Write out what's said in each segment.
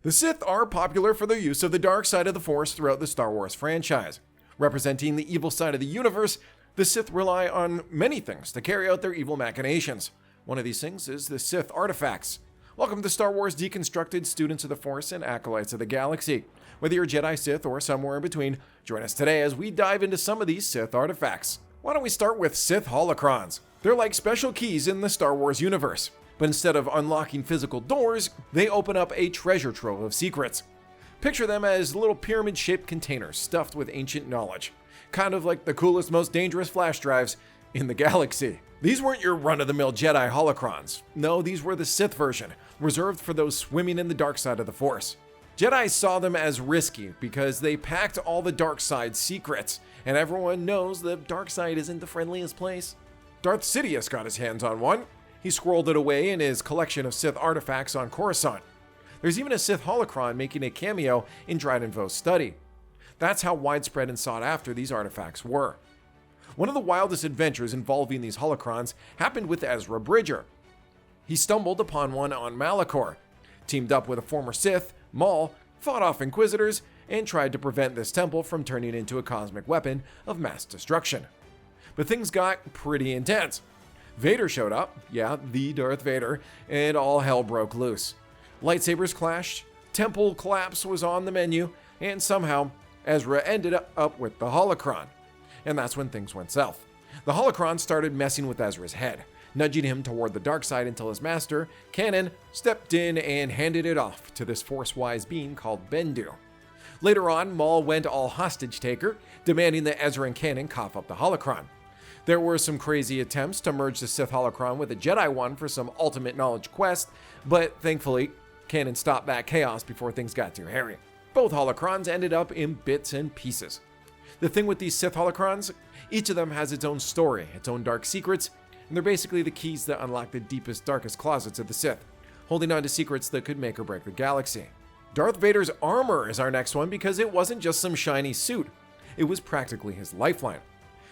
The Sith are popular for their use of the dark side of the Force throughout the Star Wars franchise. Representing the evil side of the universe, the Sith rely on many things to carry out their evil machinations. One of these things is the Sith Artifacts. Welcome to Star Wars Deconstructed, students of the Force and acolytes of the galaxy. Whether you're Jedi, Sith, or somewhere in between, join us today as we dive into some of these Sith artifacts. Why don't we start with Sith Holocrons? They're like special keys in the Star Wars universe, but instead of unlocking physical doors, they open up a treasure trove of secrets. Picture them as little pyramid-shaped containers stuffed with ancient knowledge, kind of like the coolest, most dangerous flash drives in the galaxy. These weren't your run-of-the-mill Jedi Holocrons. No, these were the Sith version, reserved for those swimming in the dark side of the Force. Jedi saw them as risky because they packed all the dark side secrets, and everyone knows the dark side isn't the friendliest place. Darth Sidious got his hands on one. He squirreled it away in his collection of Sith artifacts on Coruscant. There's even a Sith Holocron making a cameo in Dryden Vo's study. That's how widespread and sought after these artifacts were. One of the wildest adventures involving these holocrons happened with Ezra Bridger. He stumbled upon one on Malachor, teamed up with a former Sith, Maul, fought off Inquisitors, and tried to prevent this temple from turning into a cosmic weapon of mass destruction. But things got pretty intense. Vader showed up, yeah, the Darth Vader, and all hell broke loose. Lightsabers clashed, temple collapse was on the menu, and somehow Ezra ended up with the holocron. And that's when things went south. The holocron started messing with Ezra's head, nudging him toward the dark side until his master, Kanan, stepped in and handed it off to this force-wise being called Bendu. Later on, Maul went all hostage taker, demanding that Ezra and Kanan cough up the holocron. There were some crazy attempts to merge the Sith Holocron with a Jedi one for some ultimate knowledge quest, but thankfully, Kanan stopped that chaos before things got too hairy. Both holocrons ended up in bits and pieces. The thing with these Sith Holocrons, each of them has its own story, its own dark secrets, and they're basically the keys that unlock the deepest, darkest closets of the Sith, holding on to secrets that could make or break the galaxy. Darth Vader's armor is our next one because it wasn't just some shiny suit, it was practically his lifeline.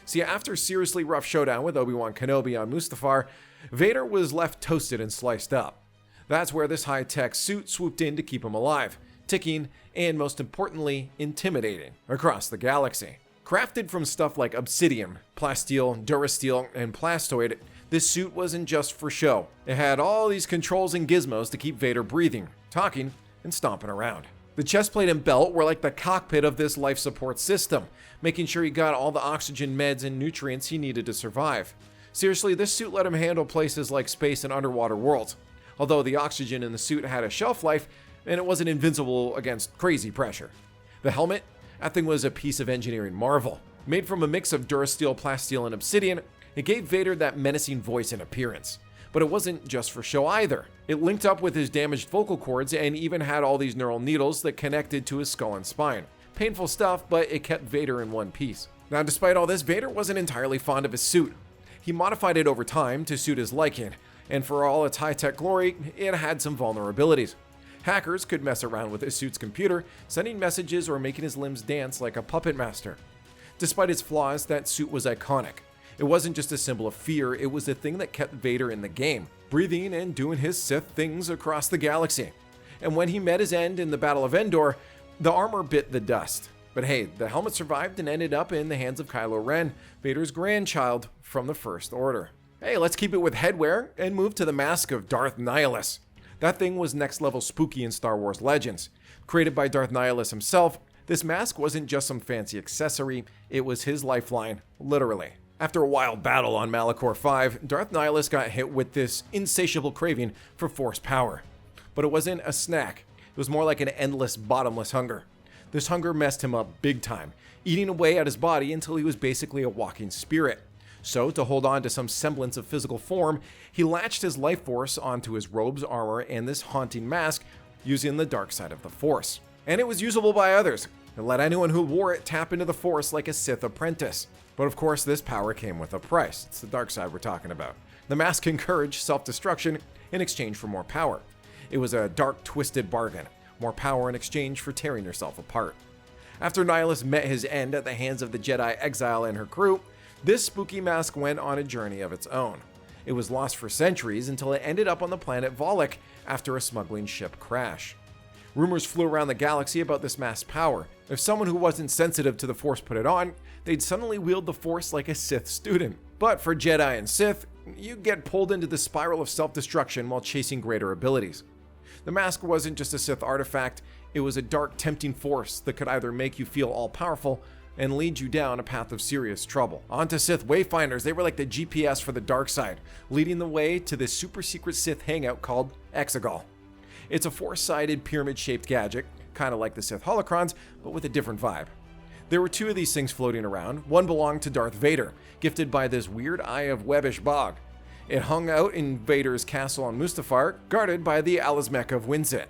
See, after a seriously rough showdown with Obi-Wan Kenobi on Mustafar, Vader was left toasted and sliced up. That's where this high-tech suit swooped in to keep him alive, ticking, and most importantly, intimidating across the galaxy. Crafted from stuff like obsidian, plasteel, durasteel, and plastoid, this suit wasn't just for show. It had all these controls and gizmos to keep Vader breathing, talking, and stomping around. The chestplate and belt were like the cockpit of this life support system, making sure he got all the oxygen, meds, and nutrients he needed to survive. Seriously, this suit let him handle places like space and underwater worlds, although the oxygen in the suit had a shelf life, and it wasn't invincible against crazy pressure. The helmet? That thing was a piece of engineering marvel. Made from a mix of durasteel, plasteel, and obsidian, it gave Vader that menacing voice and appearance. But it wasn't just for show either. It linked up with his damaged vocal cords and even had all these neural needles that connected to his skull and spine. Painful stuff, but it kept Vader in one piece. Now, despite all this, Vader wasn't entirely fond of his suit. He modified it over time to suit his liking, and for all its high-tech glory, it had some vulnerabilities. Hackers could mess around with his suit's computer, sending messages or making his limbs dance like a puppet master. Despite its flaws, that suit was iconic. It wasn't just a symbol of fear, it was the thing that kept Vader in the game, breathing and doing his Sith things across the galaxy. And when he met his end in the Battle of Endor, the armor bit the dust. But hey, the helmet survived and ended up in the hands of Kylo Ren, Vader's grandchild from the First Order. Hey, let's keep it with headwear and move to the mask of Darth Nihilus. That thing was next level spooky in Star Wars Legends. Created by Darth Nihilus himself, this mask wasn't just some fancy accessory, it was his lifeline, literally. After a wild battle on Malachor 5, Darth Nihilus got hit with this insatiable craving for Force power. But it wasn't a snack, it was more like an endless, bottomless hunger. This hunger messed him up big time, eating away at his body until he was basically a walking spirit. So, to hold on to some semblance of physical form, he latched his life force onto his robes, armor, and this haunting mask using the dark side of the Force. And it was usable by others, and let anyone who wore it tap into the Force like a Sith apprentice. But of course, this power came with a price. It's the dark side we're talking about. The mask encouraged self-destruction in exchange for more power. It was a dark, twisted bargain. More power in exchange for tearing yourself apart. After Nihilus met his end at the hands of the Jedi Exile and her crew, this spooky mask went on a journey of its own. It was lost for centuries until it ended up on the planet Volok after a smuggling ship crash. Rumors flew around the galaxy about this mask's power. If someone who wasn't sensitive to the Force put it on, they'd suddenly wield the Force like a Sith student. But for Jedi and Sith, you get pulled into the spiral of self-destruction while chasing greater abilities. The mask wasn't just a Sith artifact, it was a dark, tempting force that could either make you feel all-powerful and lead you down a path of serious trouble. On to Sith Wayfinders, they were like the GPS for the dark side, leading the way to this super secret Sith hangout called Exegol. It's a four-sided pyramid-shaped gadget, kind of like the Sith Holocrons, but with a different vibe. There were two of these things floating around. One belonged to Darth Vader, gifted by this weird Eye of Webbish bog. It hung out in Vader's castle on Mustafar, guarded by the Alizmech of Winzit.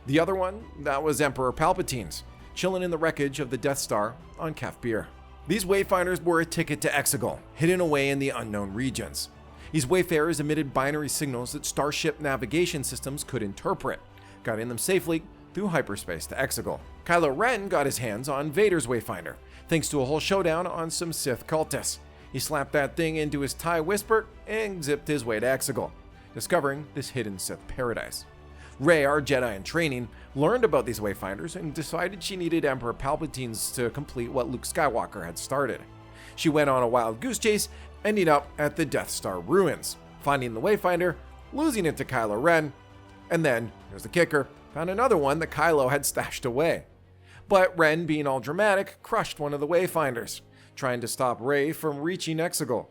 The other one, that was Emperor Palpatine's, chilling in the wreckage of the Death Star on Kaf Bir. These Wayfinders were a ticket to Exegol, hidden away in the unknown regions. These wayfarers emitted binary signals that starship navigation systems could interpret, guiding them safely through hyperspace to Exegol. Kylo Ren got his hands on Vader's Wayfinder, thanks to a whole showdown on some Sith cultists. He slapped that thing into his TIE Whisper and zipped his way to Exegol, discovering this hidden Sith paradise. Rey, our Jedi in training, learned about these Wayfinders and decided she needed Emperor Palpatine's to complete what Luke Skywalker had started. She went on a wild goose chase, ending up at the Death Star ruins, finding the Wayfinder, losing it to Kylo Ren, and then, here's the kicker, found another one that Kylo had stashed away. But Ren, being all dramatic, crushed one of the Wayfinders, trying to stop Rey from reaching Exegol.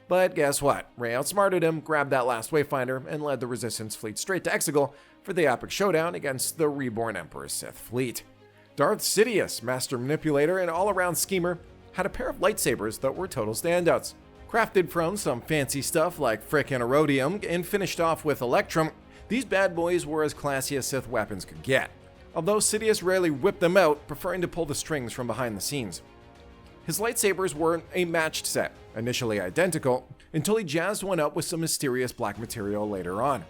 But guess what? Rey outsmarted him, grabbed that last Wayfinder, and led the Resistance fleet straight to Exegol for the epic showdown against the reborn Emperor's Sith fleet. Darth Sidious, master manipulator and all-around schemer, had a pair of lightsabers that were total standouts. Crafted from some fancy stuff like frickin' Erodium and finished off with Electrum, these bad boys were as classy as Sith weapons could get, although Sidious rarely whipped them out, preferring to pull the strings from behind the scenes. His lightsabers were a matched set, initially identical, until he jazzed one up with some mysterious black material later on.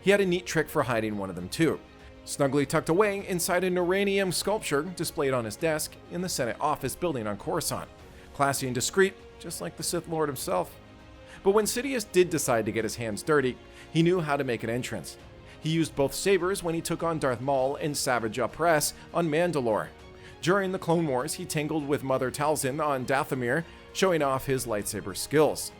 He had a neat trick for hiding one of them too, snugly tucked away inside an uranium sculpture displayed on his desk in the Senate office building on Coruscant. Classy and discreet, just like the Sith Lord himself. But when Sidious did decide to get his hands dirty, he knew how to make an entrance. He used both sabers when he took on Darth Maul and Savage Opress on Mandalore. During the Clone Wars, he tangled with Muur Talisman on Dathomir, showing off his lightsaber skills.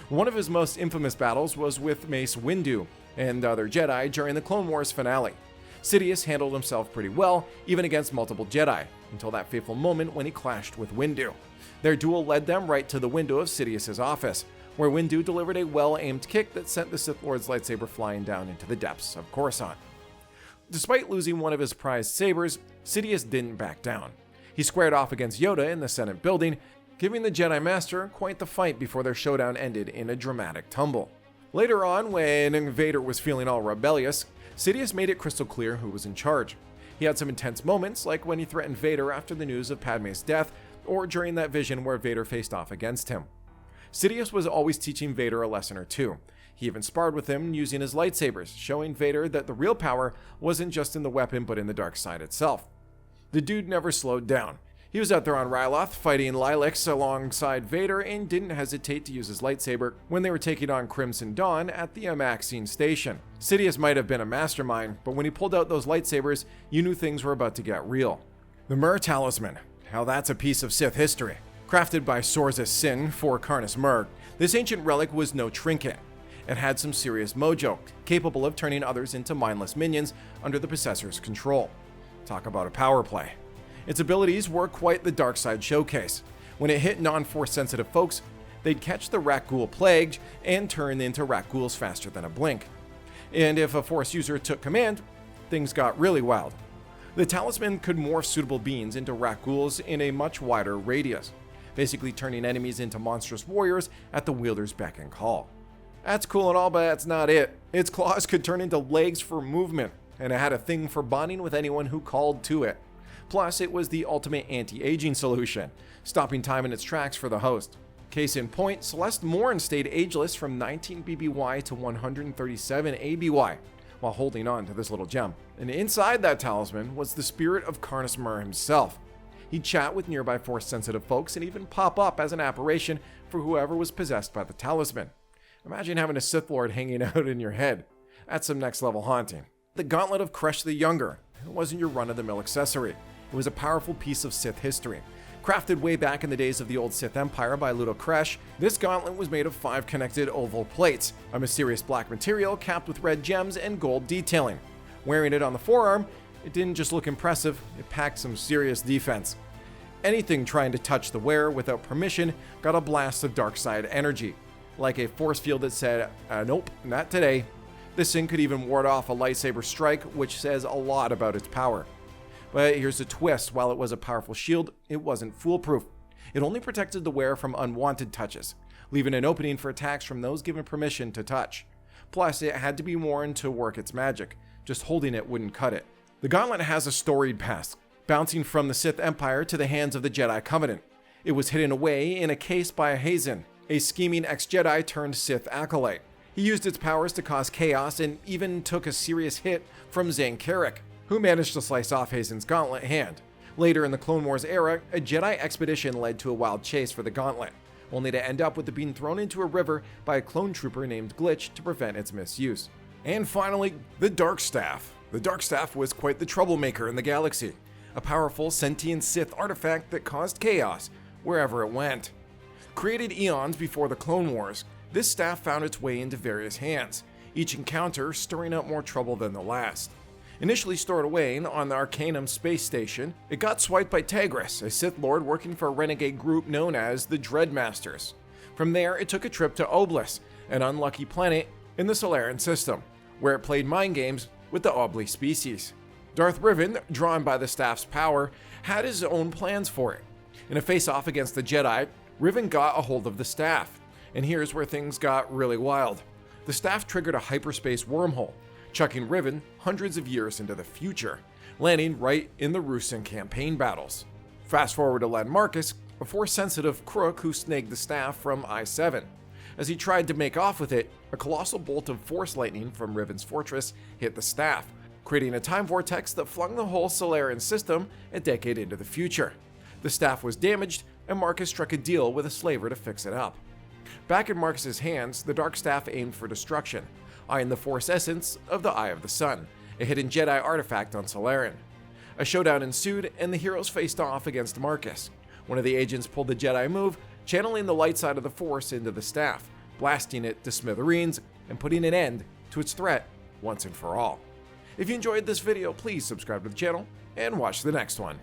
One of his most infamous battles was with Mace Windu and other Jedi during the Clone Wars finale. Sidious handled himself pretty well, even against multiple Jedi, until that fateful moment when he clashed with Windu. Their duel led them right to the window of Sidious's office, where Windu delivered a well-aimed kick that sent the Sith Lord's lightsaber flying down into the depths of Coruscant. Despite losing one of his prized sabers, Sidious didn't back down. He squared off against Yoda in the Senate building, giving the Jedi Master quite the fight before their showdown ended in a dramatic tumble. Later on, when Vader was feeling all rebellious, Sidious made it crystal clear who was in charge. He had some intense moments, like when he threatened Vader after the news of Padme's death, or during that vision where Vader faced off against him. Sidious was always teaching Vader a lesson or two. He even sparred with him using his lightsabers, showing Vader that the real power wasn't just in the weapon but in the dark side itself. The dude never slowed down. He was out there on Ryloth fighting Lilacs alongside Vader and didn't hesitate to use his lightsaber when they were taking on Crimson Dawn at the Amaxine station. Sidious might have been a mastermind, but when he pulled out those lightsabers, you knew things were about to get real. The Muur Talisman. How that's a piece of Sith history. Crafted by Sorza Sin for Karnus Murg, this ancient relic was no trinket. It had some serious mojo, capable of turning others into mindless minions under the possessor's control. Talk about a power play. Its abilities were quite the dark side showcase. When it hit non-force sensitive folks, they'd catch the Rakghoul plague and turn into Rakghouls faster than a blink. And if a force user took command, things got really wild. The talisman could morph suitable beings into Rakghouls in a much wider radius, basically turning enemies into monstrous warriors at the wielder's beck and call. That's cool and all, but that's not it. Its claws could turn into legs for movement, and it had a thing for bonding with anyone who called to it. Plus, it was the ultimate anti-aging solution, stopping time in its tracks for the host. Case in point, Celeste Morn stayed ageless from 19 BBY to 137 ABY, while holding on to this little gem. And inside that talisman was the spirit of Karnus Murr himself. He'd chat with nearby force-sensitive folks and even pop up as an apparition for whoever was possessed by the talisman. Imagine having a Sith Lord hanging out in your head. That's some next-level haunting. The Gauntlet of Kressh the Younger. It wasn't your run-of-the-mill accessory. It was a powerful piece of Sith history. Crafted way back in the days of the old Sith Empire by Kressh, this gauntlet was made of 5 connected oval plates, a mysterious black material capped with red gems and gold detailing. Wearing it on the forearm, it didn't just look impressive, it packed some serious defense. Anything trying to touch the wearer without permission got a blast of dark side energy, like a force field that said, nope, not today. This thing could even ward off a lightsaber strike, which says a lot about its power. But here's the twist, while it was a powerful shield, it wasn't foolproof. It only protected the wearer from unwanted touches, leaving an opening for attacks from those given permission to touch. Plus, it had to be worn to work its magic. Just holding it wouldn't cut it. The gauntlet has a storied past, bouncing from the Sith Empire to the hands of the Jedi Covenant. It was hidden away in a case by a Hazen, a scheming ex-Jedi turned Sith acolyte. He used its powers to cause chaos and even took a serious hit from Zane Carrick, who managed to slice off Hazen's gauntlet hand. Later in the Clone Wars era, a Jedi expedition led to a wild chase for the gauntlet, only to end up with it being thrown into a river by a clone trooper named Glitch to prevent its misuse. And finally, the Darkstaff. The Darkstaff was quite the troublemaker in the galaxy, a powerful sentient Sith artifact that caused chaos wherever it went. Created eons before the Clone Wars, this staff found its way into various hands, each encounter stirring up more trouble than the last. Initially stored away on the Arcanum space station, it got swiped by Tagris, a Sith Lord working for a renegade group known as the Dreadmasters. From there, it took a trip to Oblis, an unlucky planet in the Solarian system, where it played mind games with the Obli species. Darth Revan, drawn by the staff's power, had his own plans for it. In a face-off against the Jedi, Revan got a hold of the staff, and here's where things got really wild. The staff triggered a hyperspace wormhole, chucking Revan hundreds of years into the future, landing right in the Ruusan campaign battles. Fast forward to Len Marcus, a Force-sensitive crook who snagged the staff from I-7. As he tried to make off with it, a colossal bolt of Force lightning from Revan's fortress hit the staff, creating a time vortex that flung the whole Solarian system a decade into the future. The staff was damaged, and Marcus struck a deal with a slaver to fix it up. Back in Marcus's hands, the Darkstaff aimed for destruction, eyeing the Force essence of the Eye of the Sun, a hidden Jedi artifact on Solarian. A showdown ensued, and the heroes faced off against Marcus. One of the agents pulled the Jedi move, channeling the light side of the Force into the staff, blasting it to smithereens, and putting an end to its threat once and for all. If you enjoyed this video, please subscribe to the channel, and watch the next one.